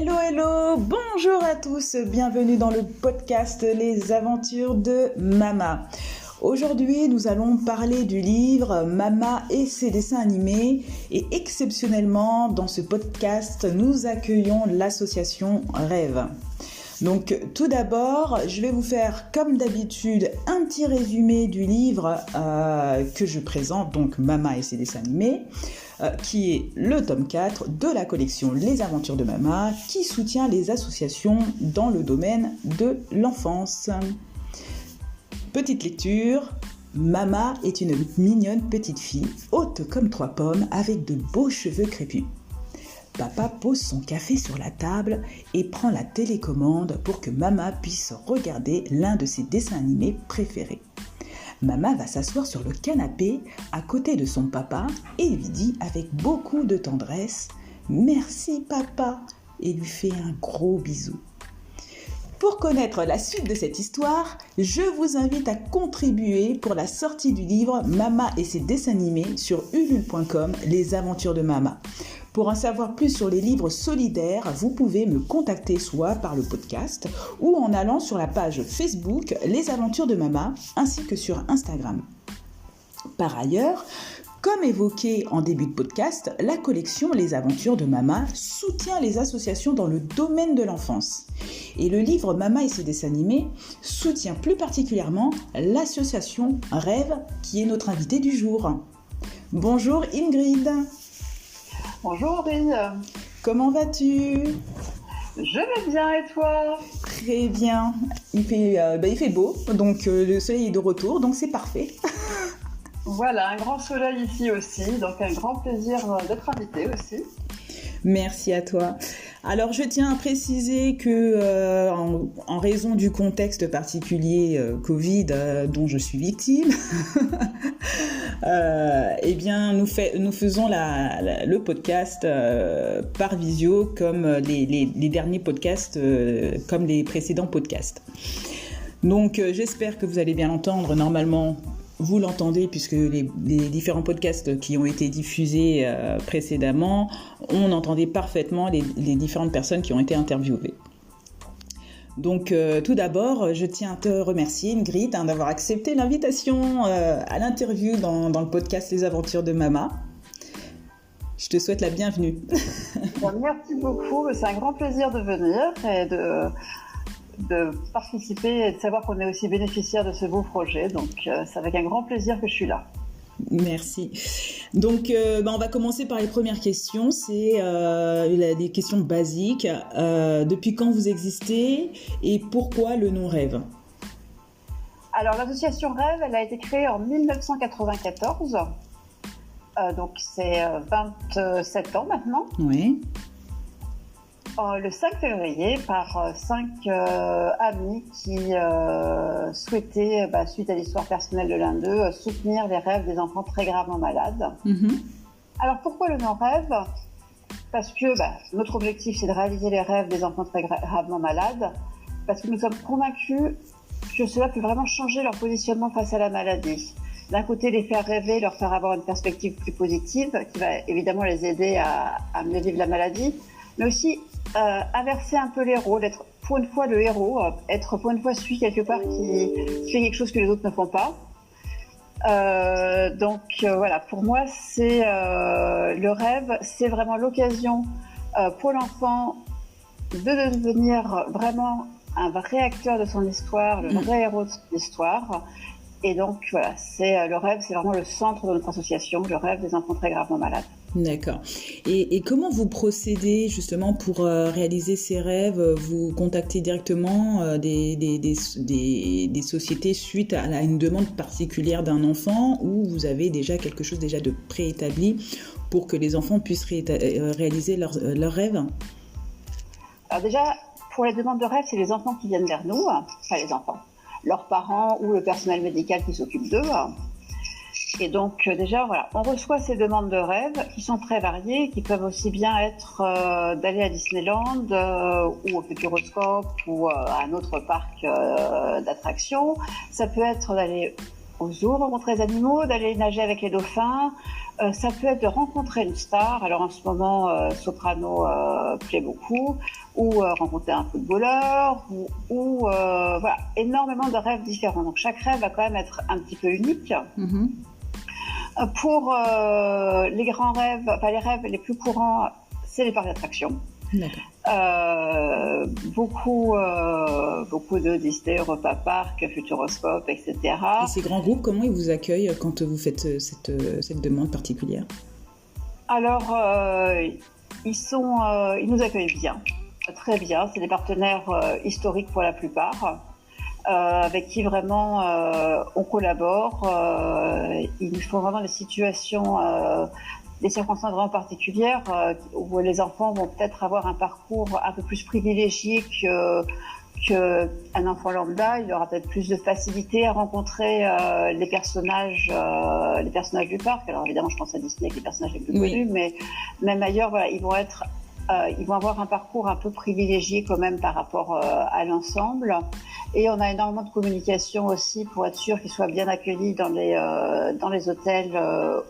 Hello, bonjour à tous, bienvenue dans le podcast Les aventures de Mama. Aujourd'hui, nous allons parler du livre Mama et ses dessins animés et exceptionnellement, dans ce podcast, nous accueillons l'association Rêve. Donc tout d'abord, je vais vous faire comme d'habitude un petit résumé du livre que je présente, donc Mama et ses dessins animés, qui est le tome 4 de la collection Les aventures de Mama, qui soutient les associations dans le domaine de l'enfance. Petite lecture, Mama est une mignonne petite fille, haute comme 3 pommes, avec de beaux cheveux crépus. Papa pose son café sur la table et prend la télécommande pour que Mama puisse regarder l'un de ses dessins animés préférés. Mama va s'asseoir sur le canapé à côté de son papa et lui dit avec beaucoup de tendresse « Merci papa » et lui fait un gros bisou. Pour connaître la suite de cette histoire, je vous invite à contribuer pour la sortie du livre Mama et ses dessins animés sur ulule.com, Les aventures de Mama. Pour en savoir plus sur les livres solidaires, vous pouvez me contacter soit par le podcast ou en allant sur la page Facebook Les aventures de Mama ainsi que sur Instagram. Par ailleurs, comme évoqué en début de podcast, la collection Les aventures de Mama soutient les associations dans le domaine de l'enfance. Et le livre Mama et ses dessins animés soutient plus particulièrement l'association Rêve qui est notre invitée du jour. Bonjour Ingrid. Bonjour Aurélie. Comment vas-tu ? Je vais bien et toi ? Très bien. Il fait beau, donc le soleil est de retour, donc c'est parfait. Voilà, un grand soleil ici aussi, donc un grand plaisir d'être invitée aussi. Merci à toi. Alors, je tiens à préciser que, en raison du contexte particulier Covid dont je suis victime, eh bien, nous faisons le podcast par visio comme les derniers podcasts, comme les précédents podcasts. Donc, j'espère que vous allez bien l'entendre. Normalement, vous l'entendez puisque les différents podcasts qui ont été diffusés précédemment, on entendait parfaitement les différentes personnes qui ont été interviewées. Donc tout d'abord, je tiens à te remercier Ingrid d'avoir accepté l'invitation à l'interview dans le podcast Les aventures de Mama. Je te souhaite la bienvenue. Merci beaucoup, c'est un grand plaisir de venir et de participer et de savoir qu'on est aussi bénéficiaire de ce beau projet. Donc, c'est avec un grand plaisir que je suis là. Merci. Donc, on va commencer par les premières questions. C'est des questions basiques. Depuis quand vous existez et pourquoi le nom Rêve ? Alors, l'association Rêve, elle a été créée en 1994. Donc, c'est 27 ans maintenant. Oui. Le 5 février, par 5 amis qui souhaitaient, suite à l'histoire personnelle de l'un d'eux, soutenir les rêves des enfants très gravement malades. Mm-hmm. Alors pourquoi le nom Rêve ? Parce que notre objectif, c'est de réaliser les rêves des enfants très gravement malades, parce que nous sommes convaincus que cela peut vraiment changer leur positionnement face à la maladie. D'un côté, les faire rêver, leur faire avoir une perspective plus positive, qui va évidemment les aider à mieux vivre la maladie, mais aussi inverser un peu les rôles, être pour une fois le héros, être pour une fois celui quelque part qui fait quelque chose que les autres ne font pas. Donc voilà, pour moi, c'est le rêve, c'est vraiment l'occasion pour l'enfant de devenir vraiment un vrai acteur de son histoire, le vrai héros de son histoire. Et donc voilà, c'est le rêve, c'est vraiment le centre de notre association, le rêve des enfants très gravement malades. D'accord. Et comment vous procédez justement pour réaliser ces rêves ? Vous contactez directement des sociétés suite à une demande particulière d'un enfant ou vous avez déjà quelque chose déjà de préétabli pour que les enfants puissent réaliser leurs rêves ? Alors déjà, pour les demandes de rêves, c'est les enfants qui viennent vers nous, enfin les enfants, leurs parents ou le personnel médical qui s'occupe d'eux. Et donc déjà, voilà, on reçoit ces demandes de rêves qui sont très variées, qui peuvent aussi bien être d'aller à Disneyland ou au Futuroscope ou à un autre parc d'attractions. Ça peut être d'aller au zoo rencontrer les animaux, d'aller nager avec les dauphins. Ça peut être de rencontrer une star. Alors en ce moment, Soprano plaît beaucoup. ou rencontrer un footballeur, ou voilà, énormément de rêves différents. Donc chaque rêve va quand même être un petit peu unique. Pour les grands rêves, les rêves les plus courants, c'est les parcs d'attractions. Beaucoup de Disney, Europa Park, Futuroscope, etc. Et ces grands groupes, comment ils vous accueillent quand vous faites cette demande particulière? Alors, ils nous accueillent bien, très bien. C'est des partenaires historiques pour la plupart, avec qui vraiment on collabore. Il nous faut vraiment des situations, des circonstances vraiment particulières où les enfants vont peut-être avoir un parcours un peu plus privilégié qu'un enfant lambda. Il aura peut-être plus de facilité à rencontrer les personnages du parc. Alors évidemment, je pense à Disney, les personnages les plus connus, mais même ailleurs, voilà, ils vont avoir un parcours un peu privilégié quand même par rapport à l'ensemble. Et on a énormément de communication aussi pour être sûr qu'ils soient bien accueillis dans les hôtels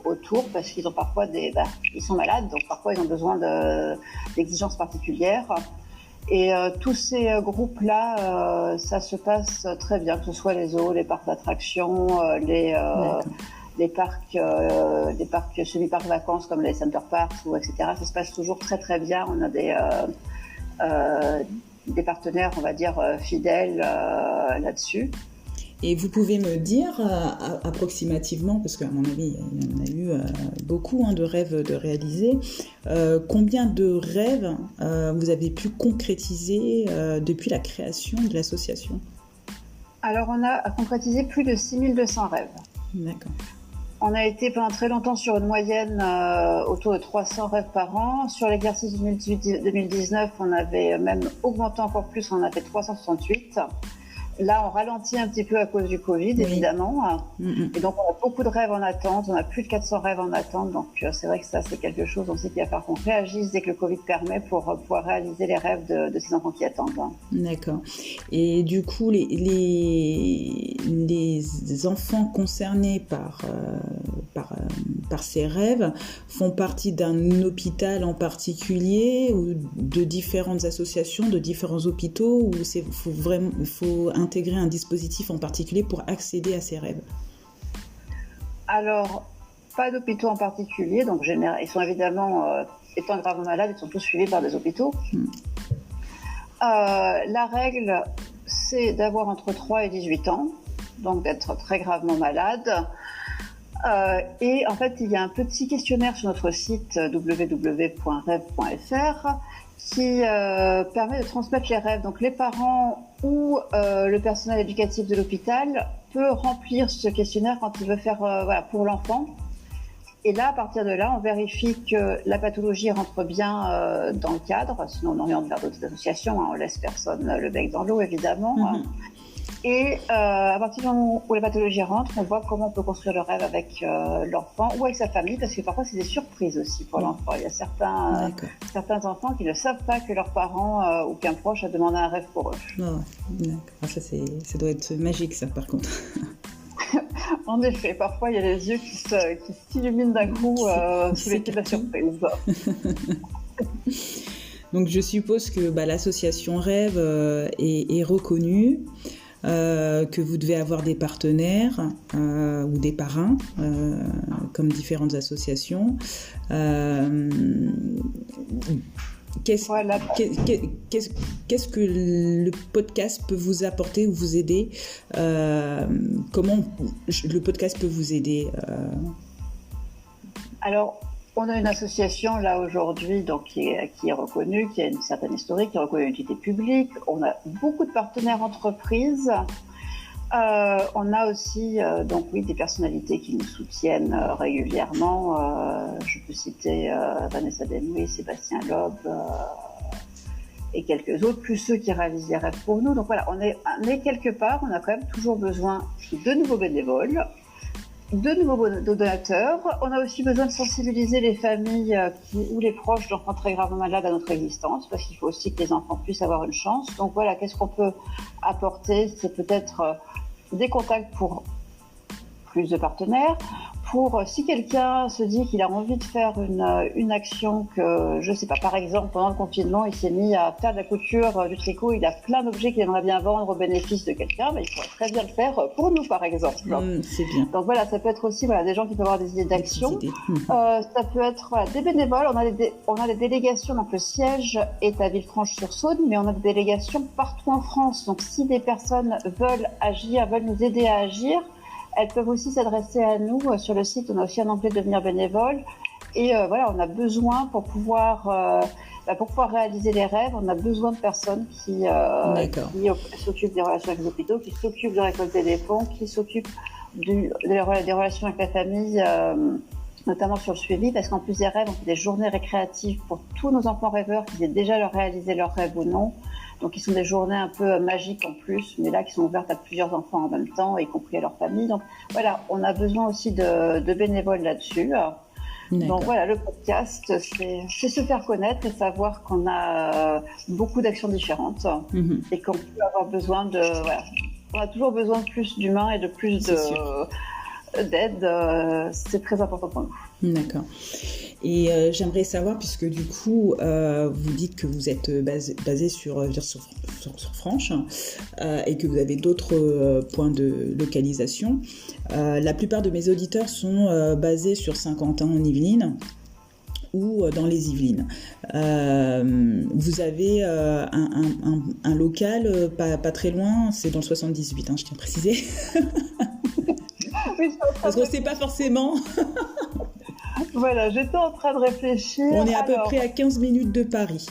autour, parce qu'ils ont parfois ils sont malades, donc parfois ils ont besoin d'exigences particulières. Et tous ces groupes-là, ça se passe très bien, que ce soit les zoos, les parcs d'attractions, les parcs semi-parcs vacances comme les Center Parks, etc. Ça se passe toujours très très bien. On a des partenaires, on va dire, fidèles là-dessus. Et vous pouvez me dire approximativement, parce qu'à mon avis, il y en a eu beaucoup de rêves de réaliser, combien de rêves vous avez pu concrétiser depuis la création de l'association? Alors, on a concrétisé plus de 6200 rêves. D'accord. On a été pendant très longtemps sur une moyenne autour de 300 rêves par an. Sur l'exercice 2018-2019, on avait même augmenté encore plus, on a fait 368. Là, on ralentit un petit peu à cause du Covid, évidemment. Et donc, on a beaucoup de rêves en attente. On a plus de 400 rêves en attente. Donc, c'est vrai que ça, c'est quelque chose aussi qu'il va falloir qu'on réagisse dès que le Covid permet pour pouvoir réaliser les rêves de ces enfants qui attendent. D'accord. Et du coup, les enfants concernés par ces rêves font partie d'un hôpital en particulier ou de différentes associations, de différents hôpitaux, ou il faut intégrer un dispositif en particulier pour accéder à ces rêves? Alors, pas d'hôpitaux en particulier. Donc, ils sont évidemment, étant gravement malades, ils sont tous suivis par des hôpitaux. La règle, c'est d'avoir entre 3 et 18 ans, donc d'être très gravement malade. Et en fait, il y a un petit questionnaire sur notre site www.rêve.fr qui permet de transmettre les rêves. Donc les parents ou le personnel éducatif de l'hôpital peut remplir ce questionnaire quand il veut faire pour l'enfant. Et là, à partir de là, on vérifie que la pathologie rentre bien dans le cadre, sinon on oriente vers d'autres associations, on laisse personne le bec dans l'eau évidemment. Et à partir du moment où la pathologie rentre, on voit comment on peut construire le rêve avec l'enfant ou avec sa famille, parce que parfois c'est des surprises aussi pour l'enfant. Il y a certains enfants qui ne savent pas que leurs parents ou qu'un proche a demandé un rêve pour eux. D'accord. Ça doit être magique, ça, par contre. En effet, parfois il y a les yeux qui s'illuminent d'un coup sous l'effet de la surprise. Donc je suppose que l'association Rêve est reconnue. Que vous devez avoir des partenaires ou des parrains, comme différentes associations. Qu'est-ce que le podcast peut vous apporter ou vous aider? Comment le podcast peut vous aider? Alors, on a une association là aujourd'hui donc, qui est reconnue, qui a une certaine historique, qui est reconnue d'utilité publique. On a beaucoup de partenaires entreprises. On a aussi des personnalités qui nous soutiennent régulièrement. Je peux citer Vanessa Demouy, Sébastien Loeb et quelques autres, plus ceux qui réalisent les rêves pour nous. Donc voilà, on est quelque part, on a quand même toujours besoin de nouveaux bénévoles, de nouveaux donateurs. On a aussi besoin de sensibiliser les familles ou les proches d'enfants très gravement malades à notre existence, parce qu'il faut aussi que les enfants puissent avoir une chance. Donc voilà, qu'est-ce qu'on peut apporter? C'est peut-être des contacts pour plus de partenaires, si quelqu'un se dit qu'il a envie de faire une action que, je sais pas, par exemple, pendant le confinement, il s'est mis à faire de la couture, du tricot, il a plein d'objets qu'il aimerait bien vendre au bénéfice de quelqu'un, mais il pourrait très bien le faire pour nous, par exemple. C'est bien. Donc voilà, ça peut être aussi des gens qui peuvent avoir des idées d'action. Ça peut être des bénévoles. On a des délégations, donc le siège est à Villefranche-sur-Saône, mais on a des délégations partout en France. Donc si des personnes veulent agir, veulent nous aider à agir, elles peuvent aussi s'adresser à nous sur le site. On a aussi un onglet devenir bénévole. Et on a besoin pour pouvoir réaliser les rêves, on a besoin de personnes qui s'occupent des relations avec les hôpitaux, qui s'occupent de récolter des fonds, qui s'occupent des relations avec la famille, notamment sur le suivi, parce qu'en plus des rêves, on fait des journées récréatives pour tous nos enfants rêveurs qui aient déjà réalisé leurs rêves ou non. Donc, qui sont des journées un peu magiques en plus, mais là, qui sont ouvertes à plusieurs enfants en même temps, y compris à leur famille. Donc, voilà, on a besoin aussi de bénévoles là-dessus. Donc, voilà, le podcast, c'est se faire connaître et savoir qu'on a beaucoup d'actions différentes et qu'on peut avoir besoin on a toujours besoin de plus d'humains et de plus d'aide. C'est très important pour nous. D'accord. Et j'aimerais savoir, puisque du coup, vous dites que vous êtes basé sur Franche et que vous avez d'autres points de localisation. La plupart de mes auditeurs sont basés sur Saint-Quentin en Yvelines ou dans les Yvelines. Vous avez un local pas très loin, c'est dans le 78, je tiens à préciser. Oui, parce qu'on ne sait pas forcément. Voilà, j'étais en train de réfléchir. On est à peu près à 15 minutes de Paris.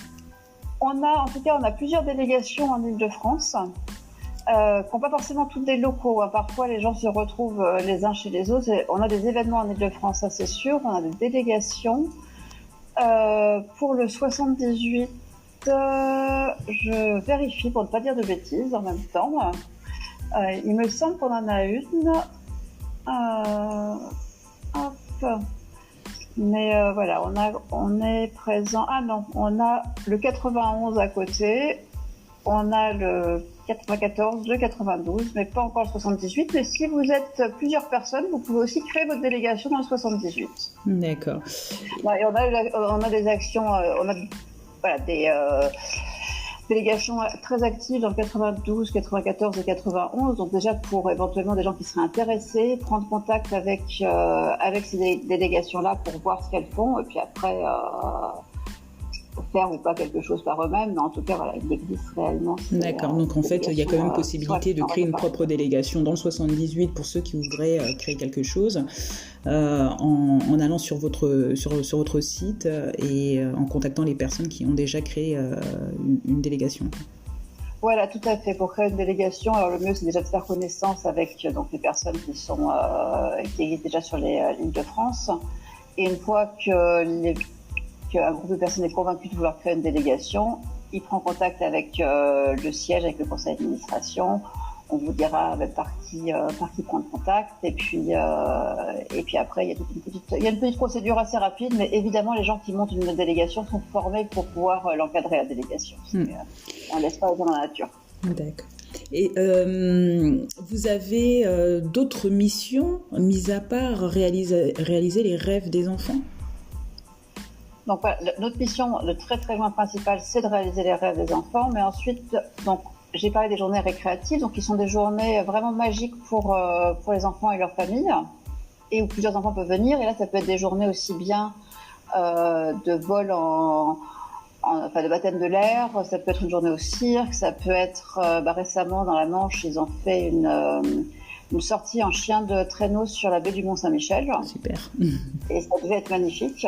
On a plusieurs délégations en Île-de-France qui n'ont pas forcément toutes des locaux. Parfois, les gens se retrouvent les uns chez les autres. On a des événements en Île-de-France, ça c'est sûr. On a des délégations. Pour le 78, je vérifie pour ne pas dire de bêtises en même temps. Il me semble qu'on en a une. Mais on est présent. Ah non, on a le 91 à côté, on a le 94, le 92, mais pas encore le 78. Mais si vous êtes plusieurs personnes, vous pouvez aussi créer votre délégation dans le 78. D'accord. Et on a des actions, des délégations très actives dans le 92, 94 et 91. Donc déjà pour éventuellement des gens qui seraient intéressés, prendre contact avec ces délégations-là pour voir ce qu'elles font et puis après faire ou pas quelque chose par eux-mêmes. Mais en tout cas, il existe réellement. D'accord. Donc en fait, il y a quand même possibilité de créer une propre délégation dans le 78 pour ceux qui voudraient créer quelque chose en allant sur votre site et en contactant les personnes qui ont déjà créé une délégation. Voilà, tout à fait. Pour créer une délégation, alors le mieux c'est déjà de faire connaissance avec les personnes qui existent déjà sur l'île de France. Et une fois qu'un groupe de personnes est convaincu de vouloir créer une délégation, il prend contact avec le siège, avec le conseil d'administration. On vous dira par qui prendre contact. Et puis après, il y a une petite procédure assez rapide, mais évidemment, les gens qui montent une délégation sont formés pour pouvoir l'encadrer, la délégation. On ne laisse pas les gens dans la nature. D'accord. Et vous avez d'autres missions, mis à part réaliser les rêves des enfants ? Donc voilà, notre mission, le très très loin principal, c'est de réaliser les rêves des enfants, mais ensuite, j'ai parlé des journées récréatives, donc qui sont des journées vraiment magiques pour les enfants et leurs familles, et où plusieurs enfants peuvent venir. Et là, ça peut être des journées aussi bien de vol de baptême de l'air, ça peut être une journée au cirque, ça peut être récemment dans la Manche, ils ont fait une sortie en chien de traîneau sur la baie du Mont-Saint-Michel. Super. Et ça devait être magnifique.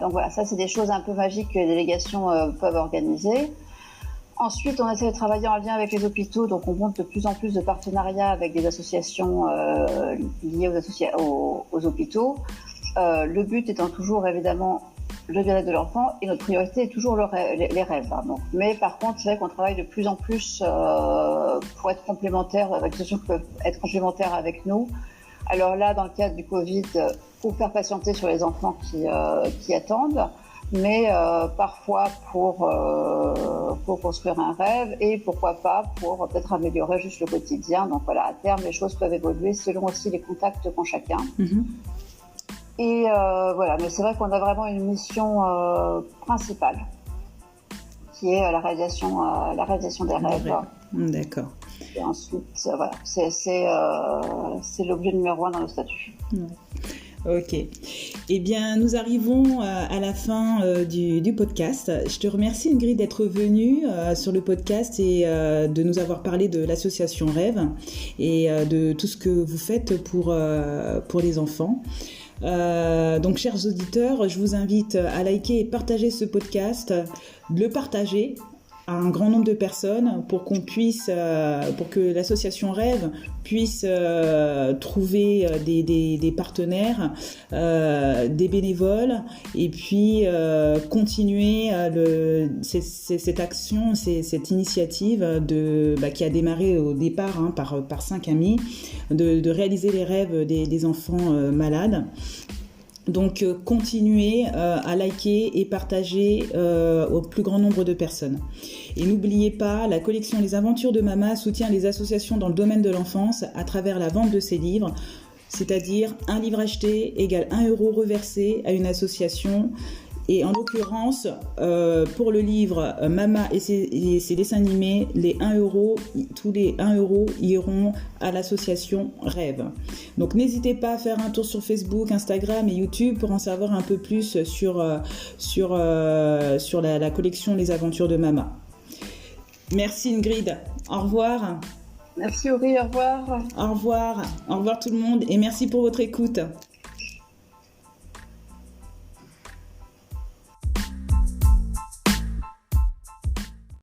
Donc voilà, ça c'est des choses un peu magiques que les délégations peuvent organiser. Ensuite, on essaie de travailler en lien avec les hôpitaux, donc on monte de plus en plus de partenariats avec des associations liées aux hôpitaux. Le but étant toujours évidemment le bien-être de l'enfant et notre priorité est toujours les rêves. Mais par contre, c'est vrai qu'on travaille de plus en plus pour être complémentaires, avec des associations qui peuvent être complémentaires avec nous. Alors là, dans le cadre du Covid, pour faire patienter sur les enfants qui attendent. mais parfois pour construire un rêve et pourquoi pas pour peut-être améliorer juste le quotidien. Donc voilà, à terme, les choses peuvent évoluer selon aussi les contacts qu'ont chacun. Et voilà, mais c'est vrai qu'on a vraiment une mission principale qui est la réalisation des rêves. D'accord. Et ensuite, voilà, c'est l'objet numéro 1 dans le statut. Ok. Eh bien, nous arrivons à la fin du podcast. Je te remercie, Ingrid, d'être venue sur le podcast et de nous avoir parlé de l'association Rêve et de tout ce que vous faites pour les enfants. Donc, chers auditeurs, je vous invite à liker et partager ce podcast, de le partager à un grand nombre de personnes pour qu'on puisse, pour que l'association Rêve puisse trouver des partenaires, des bénévoles, et puis continuer cette action, cette initiative qui a démarré au départ par 5 amis, de réaliser les rêves des enfants malades. Donc, continuez à liker et partager au plus grand nombre de personnes. Et n'oubliez pas, la collection Les Aventures de Mama soutient les associations dans le domaine de l'enfance à travers la vente de ses livres, c'est-à-dire un livre acheté égale 1 euro reversé à une association. Et en l'occurrence, pour le livre Mama et ses dessins animés, tous les 1 euro iront à l'association Rêve. Donc n'hésitez pas à faire un tour sur Facebook, Instagram et YouTube pour en savoir un peu plus sur la collection Les Aventures de Mama. Merci Ingrid, au revoir. Merci Aurélie, au revoir. Au revoir tout le monde et merci pour votre écoute.